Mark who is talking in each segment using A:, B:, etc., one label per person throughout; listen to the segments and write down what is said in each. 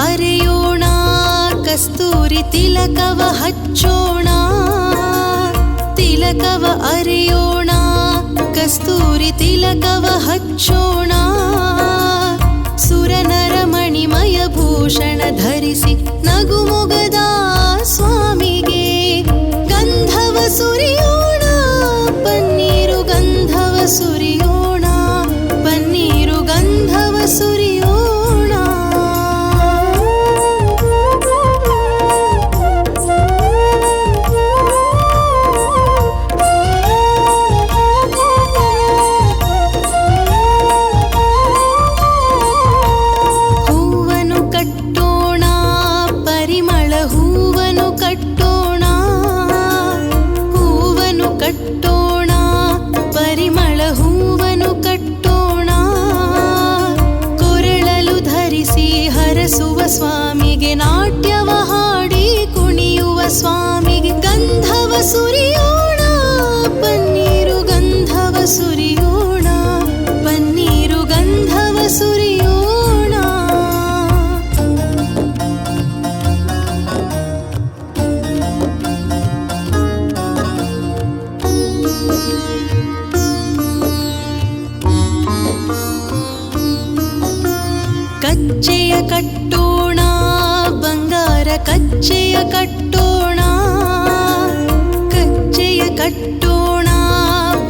A: ಅರೆಯೋಣ, ಕಸ್ತೂರಿ ತಿಲಕವ ಹಚ್ಚೋಣ. ತಿಲಕವ ಅರೆಯೋಣ, ಕಸ್ತೂರಿ ತಿಲಕವ ಹಚ್ಚೋಣ. ಸುರನರ ಮಣಿಮಯ ಭೂಷಣ ಧರಿಸಿ ನಗುಮೊಗದ ಸ್ವಾಮಿಗೆ ಗಂಧವ ಸುರಿಯೋಣ. ಪನ್ನೀರು ಗಂಧವ ಸುರಿಯೋಣ, ಪನ್ನೀರು ಗಂಧವ ಸುರಿಯೋಣ. ಹೂವನ್ನು ಕಟ್ಟೋಣ, ಪರಿಮಳ ಹೂವನ್ನು ಕಟ್ಟೋಣ. ಹೂವನ್ನು ಕಟ್ಟೋಣ, ಪರಿಮಳ ಹೂವನ್ನು ಕಟ್ಟೋಣ. ಕೊರಳಲು ಧರಿಸಿ ಹರಸುವ ಸ್ವಾಮಿಗೆ, ನಾಟ್ಯವ ಹಾಡಿ ಕುಣಿಯುವ ಸ್ವಾಮಿಗೆ ಗಂಧವ ಸುರಿಯೋಣ. ಪನ್ನೀರು ಗಂಧವ ಸುರಿಯೋಣ, ಪನ್ನೀರು ಗಂಧವ ಸುರಿಯೋಣ. ಕಚ್ಚೆಯ ಕಟ್ಟೋಣ, ಬಂಗಾರ ಕಚ್ಚೆಯ ಕಟ್ಟೋಣ. ಕಚ್ಚೆಯ ಕಟ್ಟೋಣ,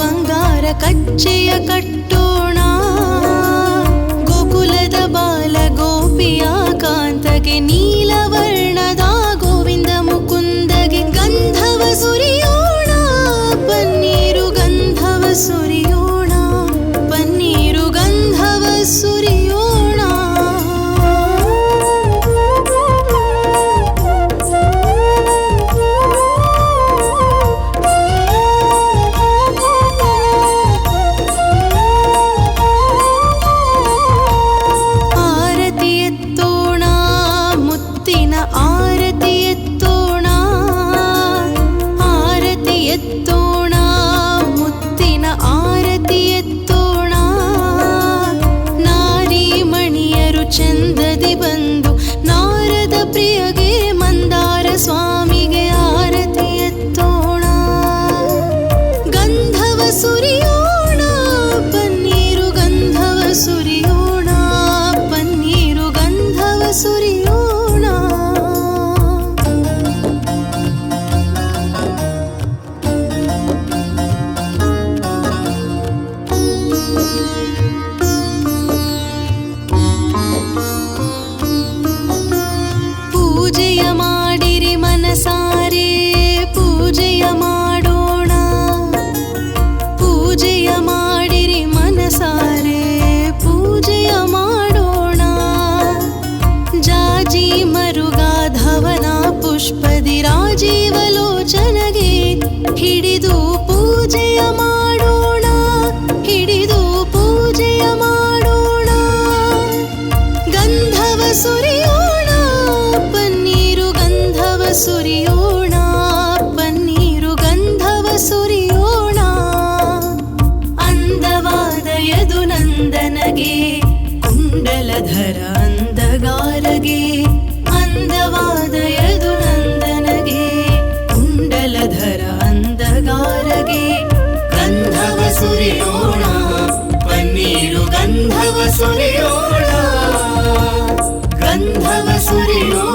A: ಬಂಗಾರ ಕಚ್ಚೆಯ ಕಟ್ಟೋಣ. ಗೋಕುಲದ ಬಾಲ ಗೋಪಿಯ ಕಾಂತಗೆ, ನೀಲವರ್ಣದ ಗೋವಿಂದ ಮುಕುಂದಗೆ ಗಂಧವ ಸುರಿಯೋಣ. ಪನ್ನೀರು ಗಂಧವ ಸುರಿಯೋಣ, ಪನ್ನೀರು ಗಂಧವ ಸುರಿಯೋಣ. ಆರತಿ ಎತ್ತೋಣ, ಮುತ್ತಿನ ಆರತಿ ಎತ್ತೋಣ. ಆರತಿ ಎತ್ತೋಣ, ಮುತ್ತಿನ ಆರತಿ ಎತ್ತೋಣ. ನಾರಿ ಮಣಿಯರು ಚಂದದಿ ಬಂದು, ನಾರದ ಪ್ರಿಯಗೆ ಮಂದಾರ ಸ್ವಾಮಿಗೆ ಆರತಿ ಎತ್ತೋಣ. ಗಂಧವ ಸುರಿಯೋಣ, ಪನ್ನೀರು ಗಂಧವ ಸುರಿಯೋಣ, ಪನ್ನೀರು ಗಂಧವ ಸುರಿಯೋಣ. ಪೂಜೆಯ ಮಾಡಿರಿ ಮನಸಾರೆ, ಪೂಜೆಯ ಮಾಡೋಣ. ಪೂಜೆಯ ಮಾಡಿರಿ ಮನಸಾರೆ, ಪೂಜೆಯ ಮಾಡೋಣ. ಜಾಜಿ ಮರುಗಾಧವನ ಪುಷ್ಪದಿ ರಾಜೀವಲೋಚನಗೆ ಹಿಡಿದು ಪೂಜೆಯ ಮಾಡೋಣ, ಹಿಡಿದು ಪೂಜೆಯ ಮಾಡೋಣ. ಗಂಧವ ಸುರಿಯೋಣ, ಪನ್ನೀರು ಗಂಧವ ಸುರಿಯೋಣ, ಪನ್ನೀರು ಗಂಧವ ಸುರಿಯೋಣ. ಅಂದವಾದ ಯದು ನಂದನಗೆ, ಕುಂಡಲಧರ ಅಂದಗಾರಗೆ. ಅಂದವಾದ ಯದು ನಂದನಗೆ, ಕುಂಡಲಧರ ಅಂದಗಾರಗೆ ಗಂಧವ ಸುರಿಯೋಣ. ಪನ್ನೀರು ಗಂಧವ ಸುರಿಯೋಣ, ಗಂಧವ ಸುರಿಯೋಣ.